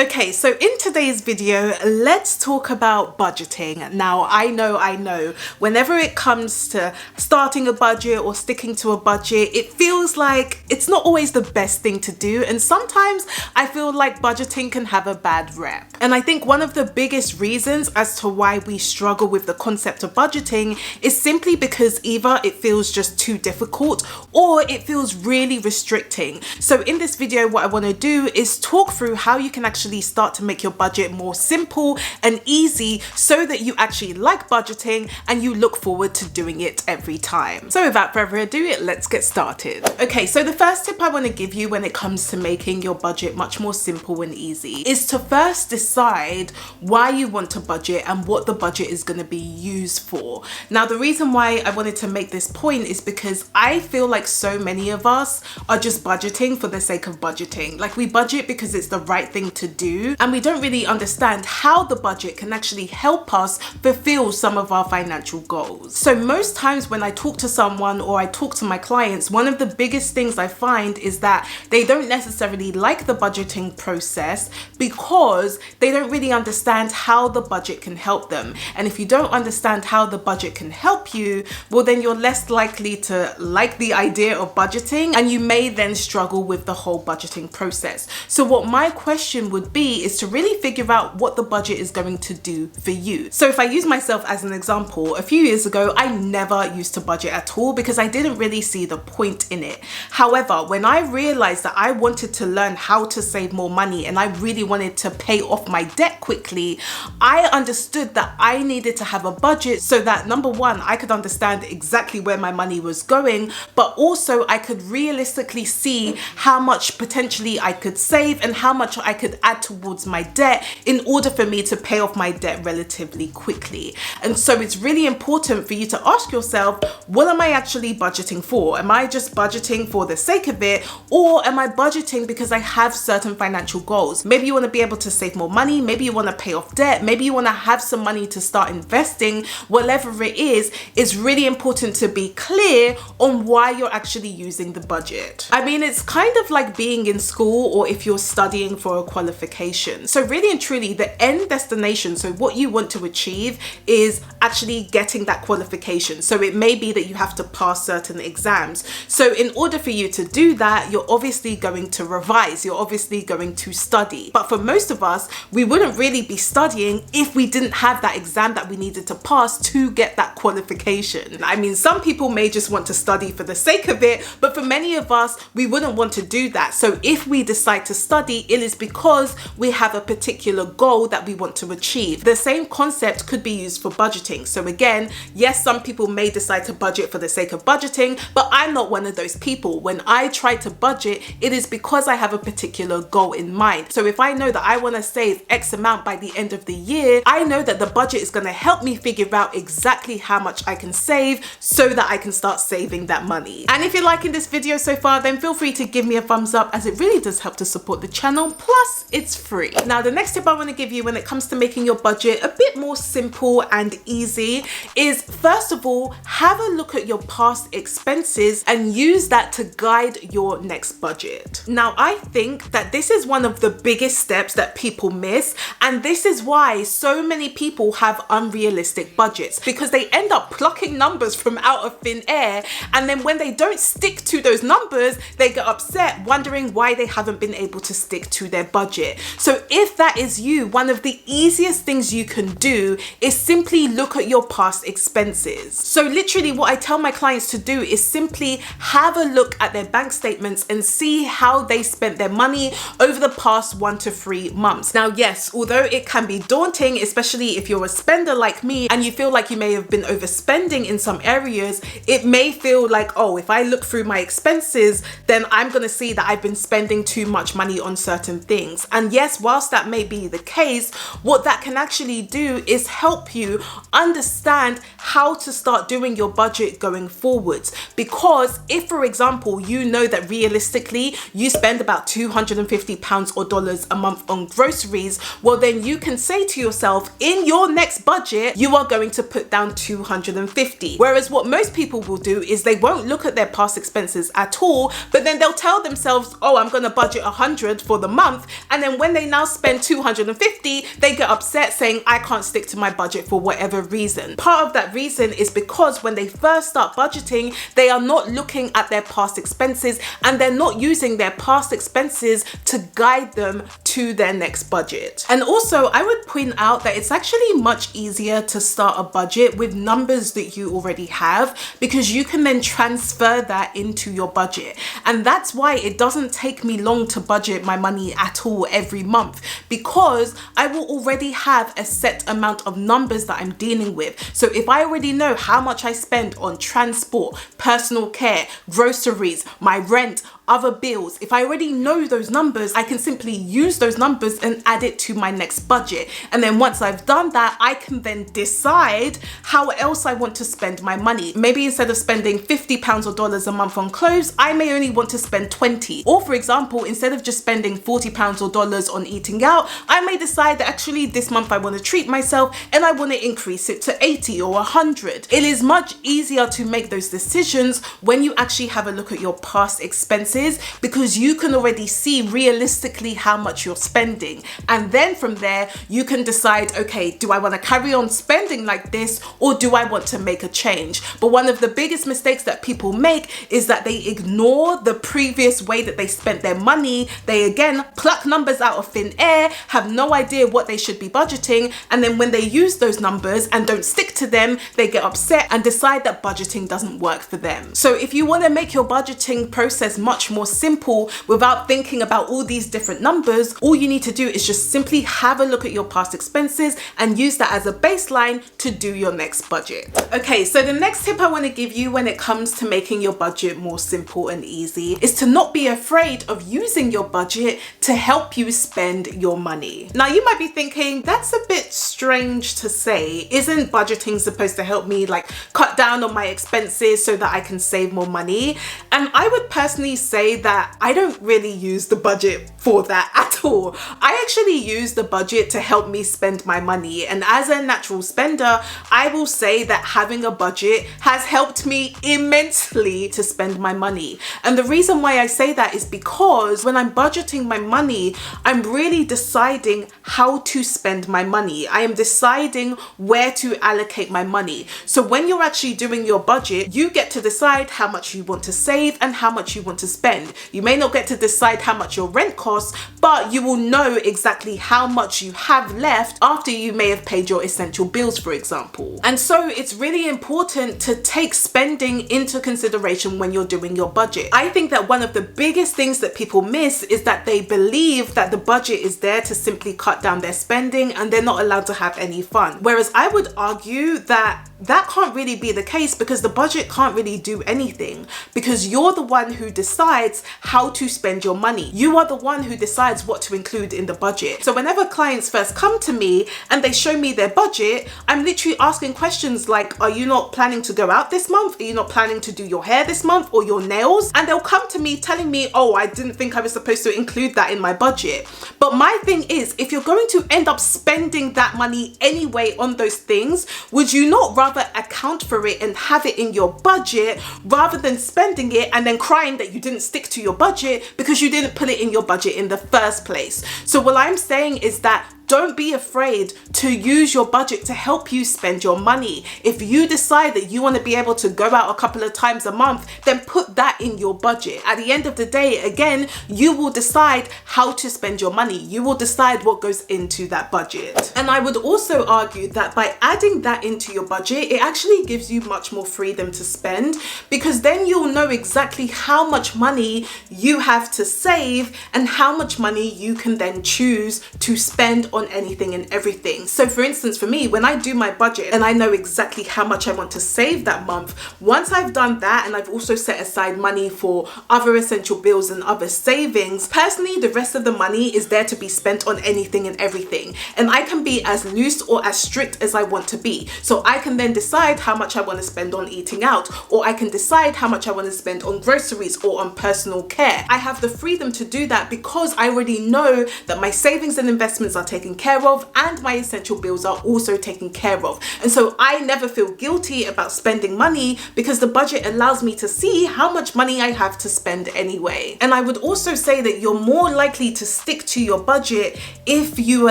Okay, so in today's video, let's talk about budgeting. Now, I know, whenever it comes to starting a budget or sticking to a budget, it feels like it's not always the best thing to do. And sometimes I feel like budgeting can have a bad rep. And I think one of the biggest reasons as to why we struggle with the concept of budgeting is simply because either it feels just too difficult or it feels really restricting. So in this video, what I want to do is talk through how you can actually start to make your budget more simple and easy so that you actually like budgeting and you look forward to doing it every time. So without further ado, let's get started. Okay, so the first tip I want to give you when it comes to making your budget much more simple and easy is to first decide why you want to budget and what the budget is going to be used for. Now, the reason why I wanted to make this point is because I feel like so many of us are just budgeting for the sake of budgeting. Like, we budget because it's the right thing to do, and we don't really understand how the budget can actually help us fulfill some of our financial goals. So most times when I talk to someone or I talk to my clients, one of the biggest things I find is that they don't necessarily like the budgeting process because they don't really understand how the budget can help them. And if you don't understand how the budget can help you, well, then you're less likely to like the idea of budgeting, and you may then struggle with the whole budgeting process. So what my question would be is to really figure out what the budget is going to do for you. So if I use myself as an example, a few years ago, I never used to budget at all because I didn't really see the point in it. However, when I realized that I wanted to learn how to save more money and I really wanted to pay off my debt quickly, I understood that I needed to have a budget so that, number one, I could understand exactly where my money was going, but also I could realistically see how much potentially I could save and how much I could add towards my debt in order for me to pay off my debt relatively quickly. And so it's really important for you to ask yourself, what am I actually budgeting for? Am I just budgeting for the sake of it, or am I budgeting because I have certain financial goals? Maybe you want to be able to save more money, maybe you want to pay off debt, maybe you want to have some money to start investing. Whatever it is, it's really important to be clear on why you're actually using the budget. I mean, it's kind of like being in school or if you're studying for a qualification. So really and truly, the end destination, so what you want to achieve, is actually getting that qualification. So it may be that you have to pass certain exams. So in order for you to do that, you're obviously going to revise, you're obviously going to study. But for most of us, we wouldn't really be studying if we didn't have that exam that we needed to pass to get that qualification. I mean, some people may just want to study for the sake of it, but for many of us, we wouldn't want to do that. So if we decide to study, it is because we have a particular goal that we want to achieve. The same concept could be used for budgeting. So again, yes, some people may decide to budget for the sake of budgeting, but I'm not one of those people. When I try to budget, it is because I have a particular goal in mind. So if I know that I want to save X amount by the end of the year, I know that the budget is going to help me figure out exactly how much I can save so that I can start saving that money. And if you're liking this video so far, then feel free to give me a thumbs up, as it really does help to support the channel. Plus, it's free. Now, the next tip I want to give you when it comes to making your budget a bit more simple and easy is, first of all, have a look at your past expenses and use that to guide your next budget. Now, I think that this is one of the biggest steps that people miss, and this is why so many people have unrealistic budgets, because they end up plucking numbers from out of thin air, and then when they don't stick to those numbers, they get upset, wondering why they haven't been able to stick to their budget. So if that is you, one of the easiest things you can do is simply look at your past expenses. So literally what I tell my clients to do is simply have a look at their bank statements and see how they spent their money over the past 1 to 3 months. Now, yes, although it can be daunting, especially if you're a spender like me and you feel like you may have been overspending in some areas, it may feel like, oh, if I look through my expenses, then I'm going to see that I've been spending too much money on certain things. And yes, whilst that may be the case, what that can actually do is help you understand how to start doing your budget going forwards. Because if, for example, you know that realistically you spend about £250 or dollars a month on groceries, well, then you can say to yourself, in your next budget, you are going to put down 250. Whereas what most people will do is they won't look at their past expenses at all, but then they'll tell themselves, oh, I'm going to budget 100 for the month. And then then when they now spend 250, they get upset saying, I can't stick to my budget for whatever reason. Part of that reason is because when they first start budgeting, they are not looking at their past expenses and they're not using their past expenses to guide them to their next budget. And also, I would point out that it's actually much easier to start a budget with numbers that you already have, because you can then transfer that into your budget. And that's why it doesn't take me long to budget my money at all every month, because I will already have a set amount of numbers that I'm dealing with. So if I already know how much I spend on transport, personal care, groceries, my rent, other bills, if I already know those numbers, I can simply use those numbers and add it to my next budget. And then once I've done that, I can then decide how else I want to spend my money. Maybe instead of spending £50 or dollars a month on clothes, I may only want to spend 20. Or for example, instead of just spending £40 or dollars on eating out, I may decide that actually this month I want to treat myself and I want to increase it to 80 or 100. It is much easier to make those decisions when you actually have a look at your past expenses, because you can already see realistically how much you're spending. And then from there, you can decide, okay, do I want to carry on spending like this, or do I want to make a change? But one of the biggest mistakes that people make is that they ignore the previous way that they spent their money. They again pluck numbers out of thin air, have no idea what they should be budgeting, and then when they use those numbers and don't stick to them, they get upset and decide that budgeting doesn't work for them. So if you want to make your budgeting process much more simple without thinking about all these different numbers, all you need to do is just simply have a look at your past expenses and use that as a baseline to do your next budget. Okay, so the next tip I want to give you when it comes to making your budget more simple and easy is to not be afraid of using your budget to help you spend your money. Now you might be thinking, that's a bit strange to say. Isn't budgeting supposed to help me like cut down on my expenses so that I can save more money? And I would personally say that I don't really use the budget for that at all. I actually use the budget to help me spend my money. And as a natural spender, I will say that having a budget has helped me immensely to spend my money. And the reason why I say that is because when I'm budgeting my money, I'm really deciding how to spend my money. I am deciding where to allocate my money. So when you're actually doing your budget, you get to decide how much you want to save and how much you want to spend. You may not get to decide how much your rent costs, but you will know exactly how much you have left after you may have paid your essential bills, for example. And so it's really important to take spending into consideration when you're doing your budget. I think that one of the biggest things that people miss is that they believe that the budget is there to simply cut down their spending and they're not allowed to have any fun. Whereas I would argue that that can't really be the case, because the budget can't really do anything, because you're the one who decides how to spend your money. You are the one who decides what to include in the budget. So whenever clients first come to me and they show me their budget, I'm literally asking questions like, are you not planning to go out this month? Are you not planning to do your hair this month or your nails? And they'll come to me telling me, oh, I didn't think I was supposed to include that in my budget. But my thing is, if you're going to end up spending that money anyway on those things, would you not rather account for it and have it in your budget rather than spending it and then crying that you didn't stick to your budget because you didn't put it in your budget in the first place? So what I'm saying is that don't be afraid to use your budget to help you spend your money. If you decide that you want to be able to go out a couple of times a month, then put that in your budget. At the end of the day, again, you will decide how to spend your money. You will decide what goes into that budget. And I would also argue that by adding that into your budget, it actually gives you much more freedom to spend, because then you'll know exactly how much money you have to save and how much money you can then choose to spend on anything and everything. So for instance, for me, when I do my budget and I know exactly how much I want to save that month, once I've done that and I've also set aside money for other essential bills and other savings, personally, the rest of the money is there to be spent on anything and everything. And I can be as loose or as strict as I want to be. So I can then decide how much I want to spend on eating out, or I can decide how much I want to spend on groceries or on personal care. I have the freedom to do that because I already know that my savings and investments are taken taken care of and my essential bills are also taken care of. And so I never feel guilty about spending money because the budget allows me to see how much money I have to spend anyway. And I would also say that you're more likely to stick to your budget if you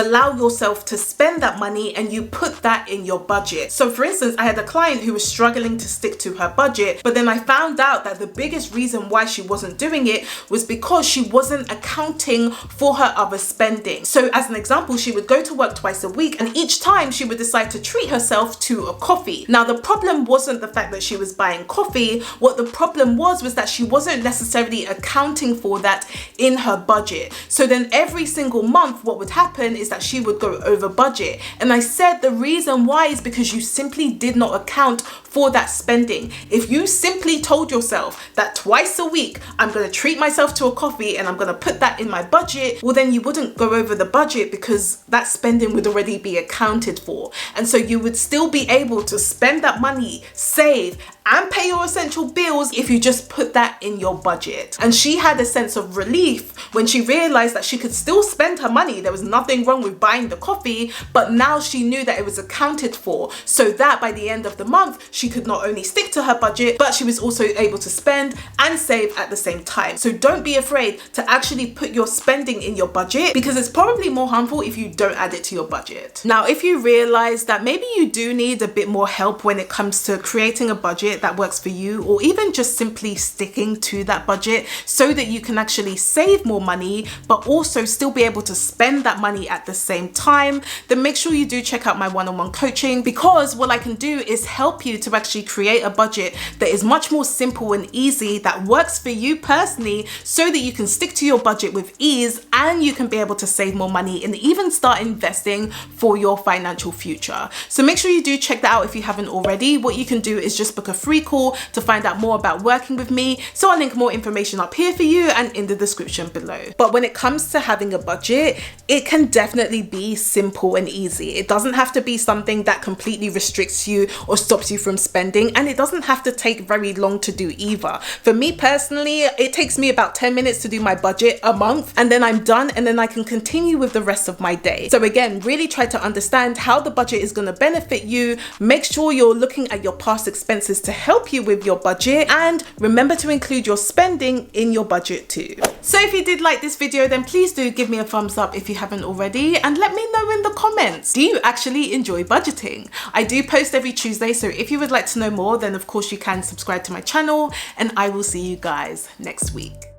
allow yourself to spend that money and you put that in your budget. So for instance, I had a client who was struggling to stick to her budget, but then I found out that the biggest reason why she wasn't doing it was because she wasn't accounting for her other spending. So as an example, she would go to work twice a week and each time she would decide to treat herself to a coffee. Now the problem wasn't the fact that she was buying coffee. What the problem was that she wasn't necessarily accounting for that in her budget. So then every single month what would happen is that she would go over budget. And I said the reason why is because you simply did not account for that spending. If you simply told yourself that twice a week I'm going to treat myself to a coffee and I'm going to put that in my budget, well then you wouldn't go over the budget because that spending would already be accounted for. And so you would still be able to spend that money, save, and pay your essential bills if you just put that in your budget. And she had a sense of relief when she realized that she could still spend her money. There was nothing wrong with buying the coffee, but now she knew that it was accounted for, so that by the end of the month she could not only stick to her budget, but she was also able to spend and save at the same time. So don't be afraid to actually put your spending in your budget because it's probably more harmful if you don't add it to your budget. Now, if you realize that maybe you do need a bit more help when it comes to creating a budget that works for you, or even just simply sticking to that budget so that you can actually save more money but also still be able to spend that money at the same time, then make sure you do check out my one-on-one coaching, because what I can do is help you to actually create a budget that is much more simple and easy, that works for you personally, so that you can stick to your budget with ease and you can be able to save more money and even start investing for your financial future. So make sure you do check that out if you haven't already. What you can do is just book a free call to find out more about working with me. So I'll link more information up here for you and in the description below. But when it comes to having a budget, it can definitely be simple and easy. It doesn't have to be something that completely restricts you or stops you from spending, and it doesn't have to take very long to do either. For me personally, it takes me about 10 minutes to do my budget a month, and then I'm done, and then I can continue with the rest of my day. So again, really try to understand how the budget is going to benefit you. Make sure you're looking at your past expenses to help you with your budget, and remember to include your spending in your budget too. So if you did like this video, then please do give me a thumbs up if you haven't already, and let me know in the comments, do you actually enjoy budgeting? I do post every Tuesday, so if you would like to know more, then of course you can subscribe to my channel, and I will see you guys next week.